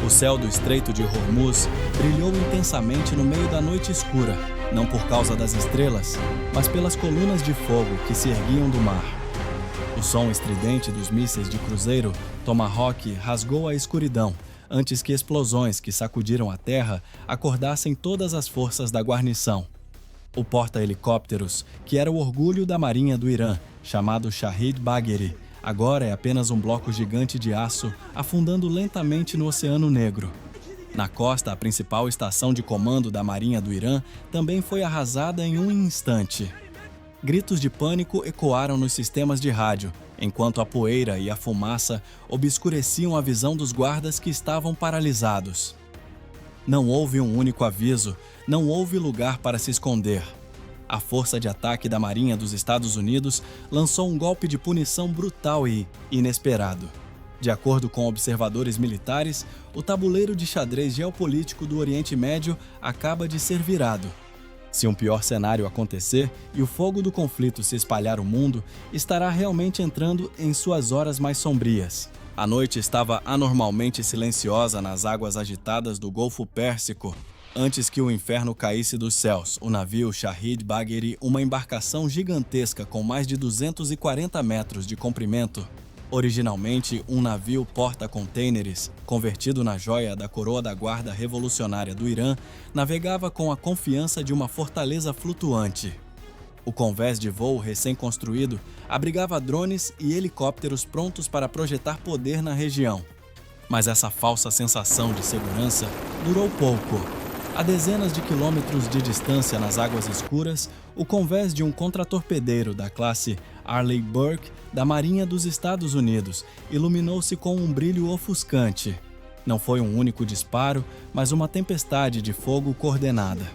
O céu do Estreito de Hormuz brilhou intensamente no meio da noite escura, não por causa das estrelas, mas pelas colunas de fogo que se erguiam do mar. O som estridente dos mísseis de cruzeiro Tomahawk rasgou a escuridão, antes que explosões que sacudiram a terra acordassem todas as forças da guarnição. O porta-helicópteros, que era o orgulho da Marinha do Irã, chamado Shahid Bagheri, agora é apenas um bloco gigante de aço afundando lentamente no Oceano Negro. Na costa, a principal estação de comando da Marinha do Irã também foi arrasada em um instante. Gritos de pânico ecoaram nos sistemas de rádio, enquanto a poeira e a fumaça obscureciam a visão dos guardas que estavam paralisados. Não houve um único aviso, não houve lugar para se esconder. A força de ataque da Marinha dos Estados Unidos lançou um golpe de punição brutal e inesperado. De acordo com observadores militares, o tabuleiro de xadrez geopolítico do Oriente Médio acaba de ser virado. Se um pior cenário acontecer e o fogo do conflito se espalhar o mundo, estará realmente entrando em suas horas mais sombrias. A noite estava anormalmente silenciosa nas águas agitadas do Golfo Pérsico. Antes que o inferno caísse dos céus, o navio Shahid Bagheri, uma embarcação gigantesca com mais de 240 metros de comprimento, originalmente um navio porta-contêineres, convertido na joia da coroa da Guarda Revolucionária do Irã, navegava com a confiança de uma fortaleza flutuante. O convés de voo recém-construído abrigava drones e helicópteros prontos para projetar poder na região. Mas essa falsa sensação de segurança durou pouco. A dezenas de quilômetros de distância nas águas escuras, o convés de um contratorpedeiro da classe Arleigh Burke da Marinha dos Estados Unidos iluminou-se com um brilho ofuscante. Não foi um único disparo, mas uma tempestade de fogo coordenada.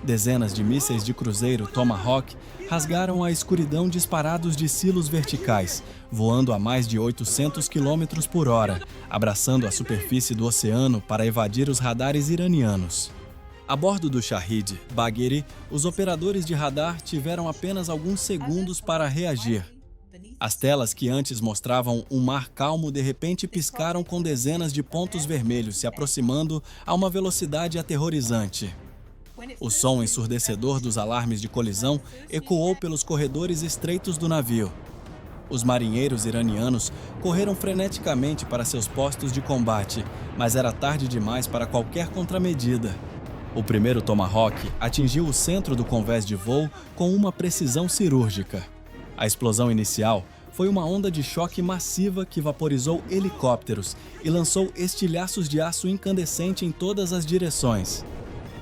Dezenas de mísseis de cruzeiro Tomahawk rasgaram a escuridão disparados de silos verticais, voando a mais de 800 km por hora, abraçando a superfície do oceano para evadir os radares iranianos. A bordo do Shahid Bagheri, os operadores de radar tiveram apenas alguns segundos para reagir. As telas que antes mostravam um mar calmo de repente piscaram com dezenas de pontos vermelhos se aproximando a uma velocidade aterrorizante. O som ensurdecedor dos alarmes de colisão ecoou pelos corredores estreitos do navio. Os marinheiros iranianos correram freneticamente para seus postos de combate, mas era tarde demais para qualquer contramedida. O primeiro Tomahawk atingiu o centro do convés de voo com uma precisão cirúrgica. A explosão inicial foi uma onda de choque massiva que vaporizou helicópteros e lançou estilhaços de aço incandescente em todas as direções.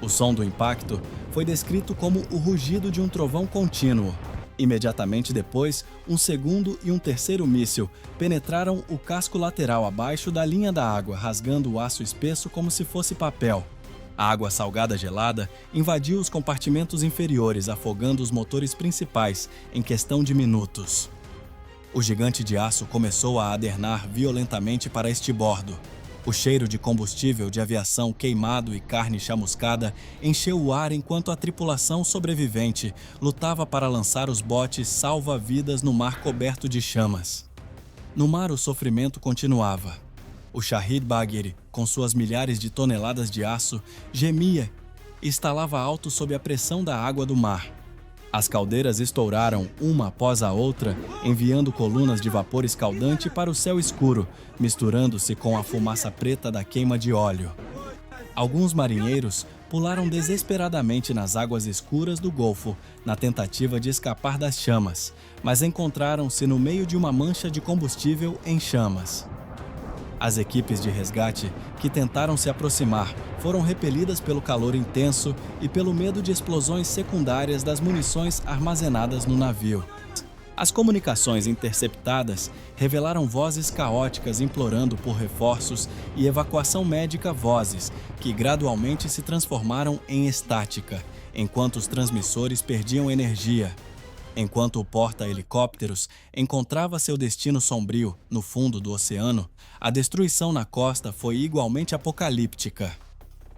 O som do impacto foi descrito como o rugido de um trovão contínuo. Imediatamente depois, um segundo e um terceiro míssil penetraram o casco lateral abaixo da linha da água, rasgando o aço espesso como se fosse papel. A água salgada gelada invadiu os compartimentos inferiores, afogando os motores principais em questão de minutos. O gigante de aço começou a adernar violentamente para estibordo. O cheiro de combustível de aviação queimado e carne chamuscada encheu o ar enquanto a tripulação sobrevivente lutava para lançar os botes salva-vidas no mar coberto de chamas. No mar, o sofrimento continuava. O Shahid Bagheri, com suas milhares de toneladas de aço, gemia e estalava alto sob a pressão da água do mar. As caldeiras estouraram uma após a outra, enviando colunas de vapor escaldante para o céu escuro, misturando-se com a fumaça preta da queima de óleo. Alguns marinheiros pularam desesperadamente nas águas escuras do Golfo, na tentativa de escapar das chamas, mas encontraram-se no meio de uma mancha de combustível em chamas. As equipes de resgate que tentaram se aproximar foram repelidas pelo calor intenso e pelo medo de explosões secundárias das munições armazenadas no navio. As comunicações interceptadas revelaram vozes caóticas implorando por reforços e evacuação médica, vozes que gradualmente se transformaram em estática, enquanto os transmissores perdiam energia. Enquanto o porta-helicópteros encontrava seu destino sombrio no fundo do oceano, a destruição na costa foi igualmente apocalíptica.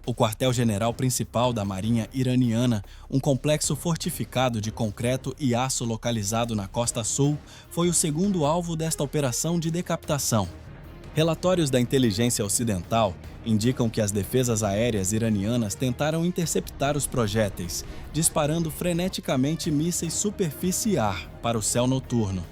O quartel-general principal da Marinha iraniana, um complexo fortificado de concreto e aço localizado na costa sul, foi o segundo alvo desta operação de decapitação. Relatórios da inteligência ocidental indicam que as defesas aéreas iranianas tentaram interceptar os projéteis, disparando freneticamente mísseis superfície e ar para o céu noturno.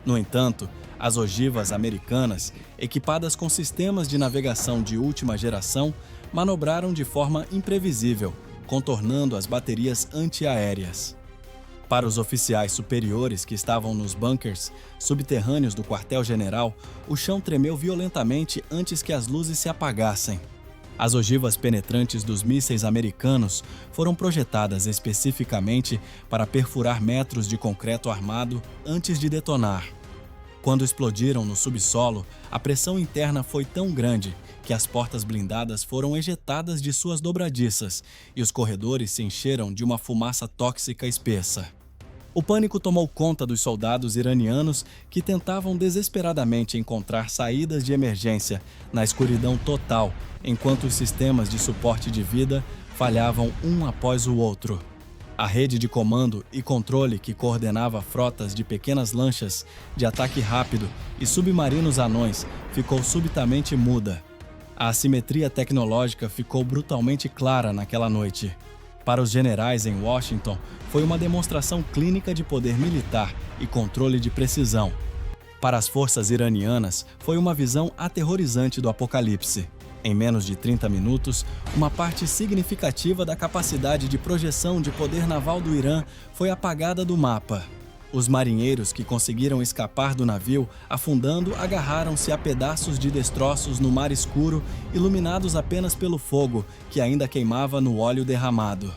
No entanto, as ogivas americanas, equipadas com sistemas de navegação de última geração, manobraram de forma imprevisível, contornando as baterias antiaéreas. Para os oficiais superiores que estavam nos bunkers subterrâneos do quartel-general, o chão tremeu violentamente antes que as luzes se apagassem. As ogivas penetrantes dos mísseis americanos foram projetadas especificamente para perfurar metros de concreto armado antes de detonar. Quando explodiram no subsolo, a pressão interna foi tão grande que as portas blindadas foram ejetadas de suas dobradiças e os corredores se encheram de uma fumaça tóxica espessa. O pânico tomou conta dos soldados iranianos que tentavam desesperadamente encontrar saídas de emergência na escuridão total, enquanto os sistemas de suporte de vida falhavam um após o outro. A rede de comando e controle que coordenava frotas de pequenas lanchas de ataque rápido e submarinos anões ficou subitamente muda. A assimetria tecnológica ficou brutalmente clara naquela noite. Para os generais em Washington, foi uma demonstração clínica de poder militar e controle de precisão. Para as forças iranianas, foi uma visão aterrorizante do apocalipse. Em menos de 30 minutos, uma parte significativa da capacidade de projeção de poder naval do Irã foi apagada do mapa. Os marinheiros que conseguiram escapar do navio, afundando, agarraram-se a pedaços de destroços no mar escuro, iluminados apenas pelo fogo que ainda queimava no óleo derramado.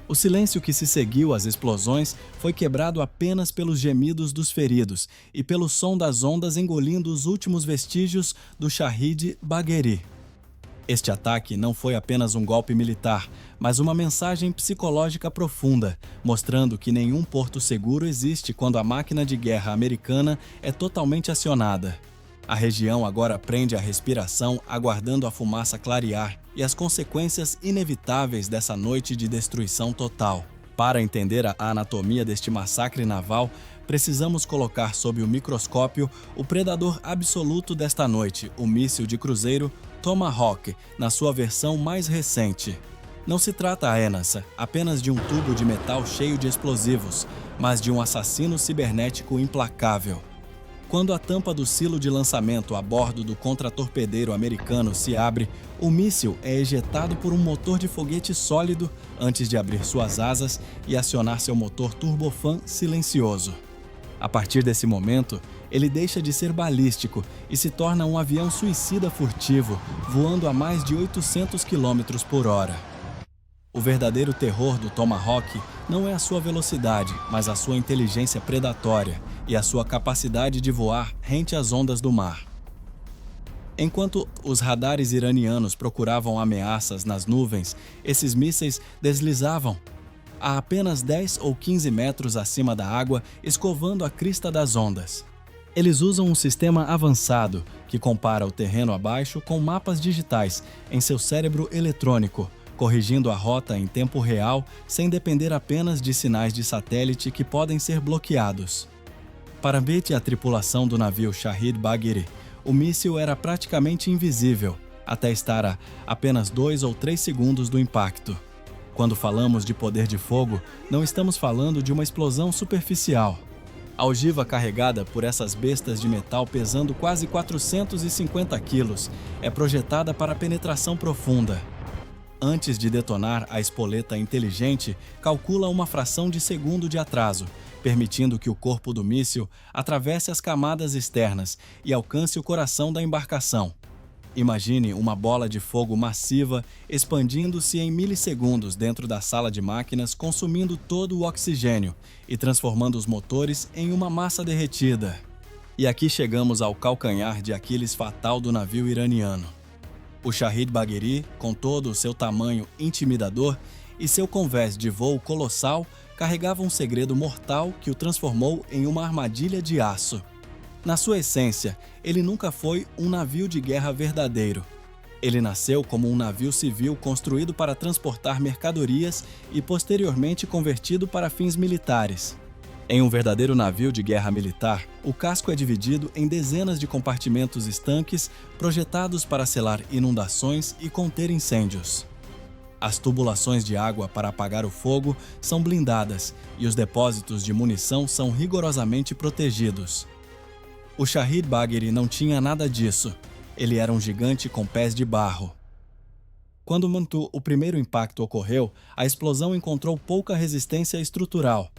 O silêncio que se seguiu às explosões foi quebrado apenas pelos gemidos dos feridos e pelo som das ondas engolindo os últimos vestígios do Shahid Bagheri. Este ataque não foi apenas um golpe militar, mas uma mensagem psicológica profunda, mostrando que nenhum porto seguro existe quando a máquina de guerra americana é totalmente acionada. A região agora prende a respiração, aguardando a fumaça clarear e as consequências inevitáveis dessa noite de destruição total. Para entender a anatomia deste massacre naval, precisamos colocar sob o microscópio o predador absoluto desta noite, o míssil de cruzeiro Tomahawk, na sua versão mais recente. Não se trata apenas de um tubo de metal cheio de explosivos, mas de um assassino cibernético implacável. Quando a tampa do silo de lançamento a bordo do contratorpedeiro americano se abre, o míssil é ejetado por um motor de foguete sólido antes de abrir suas asas e acionar seu motor turbofan silencioso. A partir desse momento, ele deixa de ser balístico e se torna um avião suicida furtivo, voando a mais de 800 km por hora. O verdadeiro terror do Tomahawk não é a sua velocidade, mas a sua inteligência predatória e a sua capacidade de voar rente às ondas do mar. Enquanto os radares iranianos procuravam ameaças nas nuvens, esses mísseis deslizavam a apenas 10 ou 15 metros acima da água, escovando a crista das ondas. Eles usam um sistema avançado que compara o terreno abaixo com mapas digitais em seu cérebro eletrônico, corrigindo a rota em tempo real sem depender apenas de sinais de satélite que podem ser bloqueados. Para Betty e a tripulação do navio Shahid Bagheri, o míssil era praticamente invisível, até estar a apenas 2 ou 3 segundos do impacto. Quando falamos de poder de fogo, não estamos falando de uma explosão superficial. A ogiva carregada por essas bestas de metal pesando quase 450 quilos é projetada para penetração profunda. Antes de detonar, a espoleta inteligente calcula uma fração de segundo de atraso, permitindo que o corpo do míssil atravesse as camadas externas e alcance o coração da embarcação. Imagine uma bola de fogo massiva expandindo-se em milissegundos dentro da sala de máquinas, consumindo todo o oxigênio e transformando os motores em uma massa derretida. E aqui chegamos ao calcanhar de Aquiles fatal do navio iraniano. O Shahid Bagheri, com todo o seu tamanho intimidador e seu convés de voo colossal, carregava um segredo mortal que o transformou em uma armadilha de aço. Na sua essência, ele nunca foi um navio de guerra verdadeiro. Ele nasceu como um navio civil construído para transportar mercadorias e posteriormente convertido para fins militares. Em um verdadeiro navio de guerra militar, o casco é dividido em dezenas de compartimentos estanques projetados para selar inundações e conter incêndios. As tubulações de água para apagar o fogo são blindadas e os depósitos de munição são rigorosamente protegidos. O Shahid Bagheri não tinha nada disso. Ele era um gigante com pés de barro. Quando o primeiro impacto ocorreu, a explosão encontrou pouca resistência estrutural.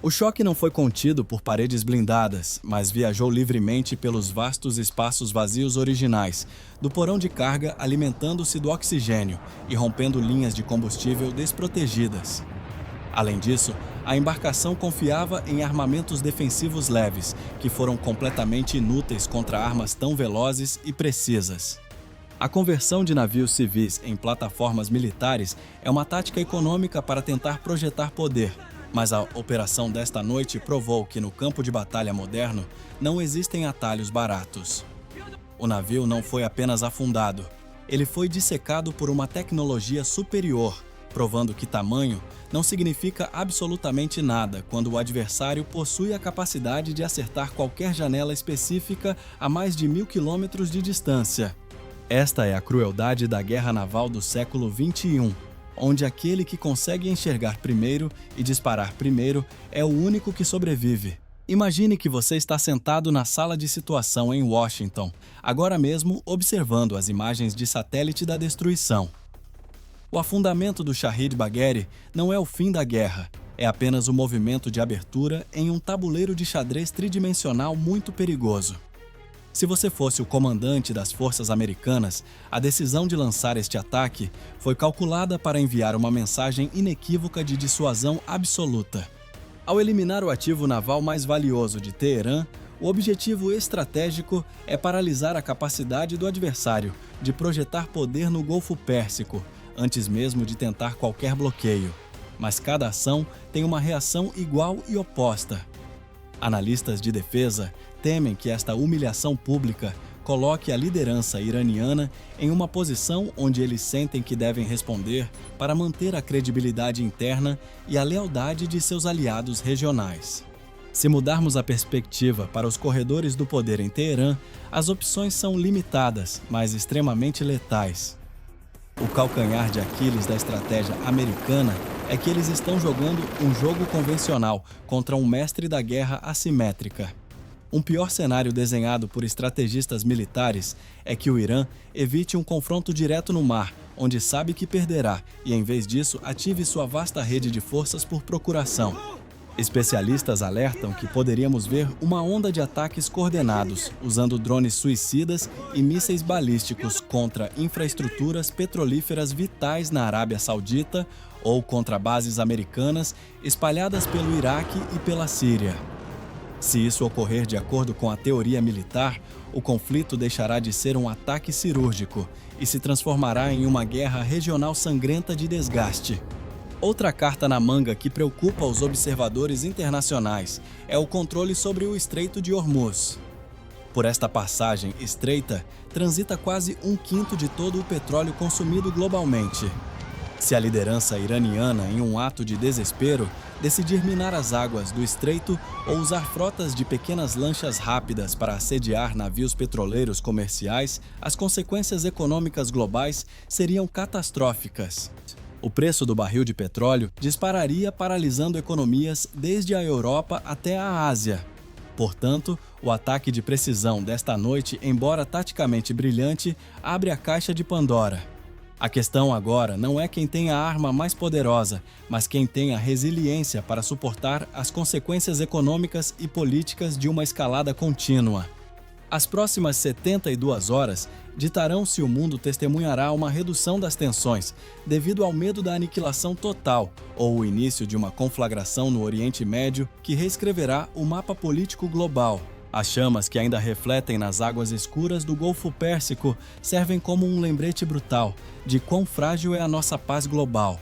O choque não foi contido por paredes blindadas, mas viajou livremente pelos vastos espaços vazios originais, do porão de carga alimentando-se do oxigênio e rompendo linhas de combustível desprotegidas. Além disso, a embarcação confiava em armamentos defensivos leves, que foram completamente inúteis contra armas tão velozes e precisas. A conversão de navios civis em plataformas militares é uma tática econômica para tentar projetar poder, mas a operação desta noite provou que no campo de batalha moderno não existem atalhos baratos. O navio não foi apenas afundado, ele foi dissecado por uma tecnologia superior, provando que tamanho não significa absolutamente nada quando o adversário possui a capacidade de acertar qualquer janela específica a mais de 1000 quilômetros de distância. Esta é a crueldade da guerra naval do século XXI, onde aquele que consegue enxergar primeiro e disparar primeiro é o único que sobrevive. Imagine que você está sentado na sala de situação em Washington, agora mesmo observando as imagens de satélite da destruição. O afundamento do Shahid Bagheri não é o fim da guerra, é apenas o movimento de abertura em um tabuleiro de xadrez tridimensional muito perigoso. Se você fosse o comandante das forças americanas, a decisão de lançar este ataque foi calculada para enviar uma mensagem inequívoca de dissuasão absoluta. Ao eliminar o ativo naval mais valioso de Teherã, o objetivo estratégico é paralisar a capacidade do adversário de projetar poder no Golfo Pérsico, antes mesmo de tentar qualquer bloqueio. Mas cada ação tem uma reação igual e oposta. Analistas de defesa temem que esta humilhação pública coloque a liderança iraniana em uma posição onde eles sentem que devem responder para manter a credibilidade interna e a lealdade de seus aliados regionais. Se mudarmos a perspectiva para os corredores do poder em Teherã, as opções são limitadas, mas extremamente letais. O calcanhar de Aquiles da estratégia americana é que eles estão jogando um jogo convencional contra um mestre da guerra assimétrica. Um pior cenário desenhado por estrategistas militares é que o Irã evite um confronto direto no mar, onde sabe que perderá, e em vez disso ative sua vasta rede de forças por procuração. Especialistas alertam que poderíamos ver uma onda de ataques coordenados, usando drones suicidas e mísseis balísticos contra infraestruturas petrolíferas vitais na Arábia Saudita ou contra bases americanas espalhadas pelo Iraque e pela Síria. Se isso ocorrer de acordo com a teoria militar, o conflito deixará de ser um ataque cirúrgico e se transformará em uma guerra regional sangrenta de desgaste. Outra carta na manga que preocupa os observadores internacionais é o controle sobre o Estreito de Hormuz. Por esta passagem estreita, transita quase 1/5 de todo o petróleo consumido globalmente. Se a liderança iraniana, em um ato de desespero, decidir minar as águas do estreito ou usar frotas de pequenas lanchas rápidas para assediar navios petroleiros comerciais, as consequências econômicas globais seriam catastróficas. O preço do barril de petróleo dispararia, paralisando economias desde a Europa até a Ásia. Portanto, o ataque de precisão desta noite, embora taticamente brilhante, abre a caixa de Pandora. A questão agora não é quem tem a arma mais poderosa, mas quem tem a resiliência para suportar as consequências econômicas e políticas de uma escalada contínua. As próximas 72 horas ditarão se o mundo testemunhará uma redução das tensões devido ao medo da aniquilação total ou o início de uma conflagração no Oriente Médio que reescreverá o mapa político global. As chamas que ainda refletem nas águas escuras do Golfo Pérsico servem como um lembrete brutal de quão frágil é a nossa paz global.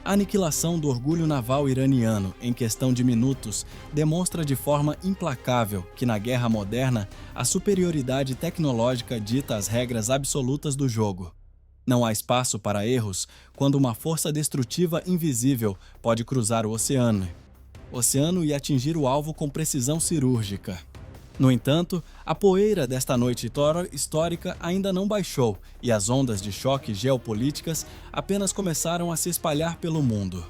A aniquilação do orgulho naval iraniano em questão de minutos demonstra de forma implacável que na guerra moderna a superioridade tecnológica dita as regras absolutas do jogo. Não há espaço para erros quando uma força destrutiva invisível pode cruzar o oceano. o oceano ia atingir o alvo com precisão cirúrgica. No entanto, a poeira desta noite histórica ainda não baixou e as ondas de choque geopolíticas apenas começaram a se espalhar pelo mundo.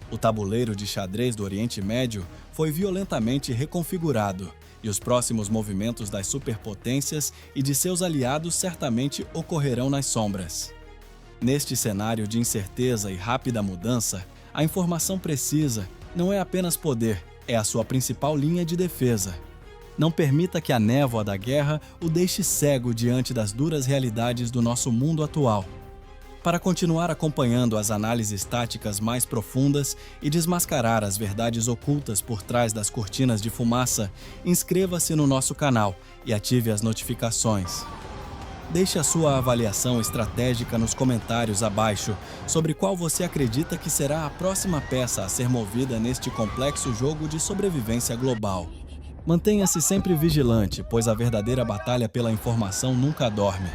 O tabuleiro de xadrez do Oriente Médio foi violentamente reconfigurado e os próximos movimentos das superpotências e de seus aliados certamente ocorrerão nas sombras. Neste cenário de incerteza e rápida mudança, a informação precisa não é apenas poder, é a sua principal linha de defesa. Não permita que a névoa da guerra o deixe cego diante das duras realidades do nosso mundo atual. Para continuar acompanhando as análises táticas mais profundas e desmascarar as verdades ocultas por trás das cortinas de fumaça, inscreva-se no nosso canal e ative as notificações. Deixe a sua avaliação estratégica nos comentários abaixo sobre qual você acredita que será a próxima peça a ser movida neste complexo jogo de sobrevivência global. Mantenha-se sempre vigilante, pois a verdadeira batalha pela informação nunca dorme.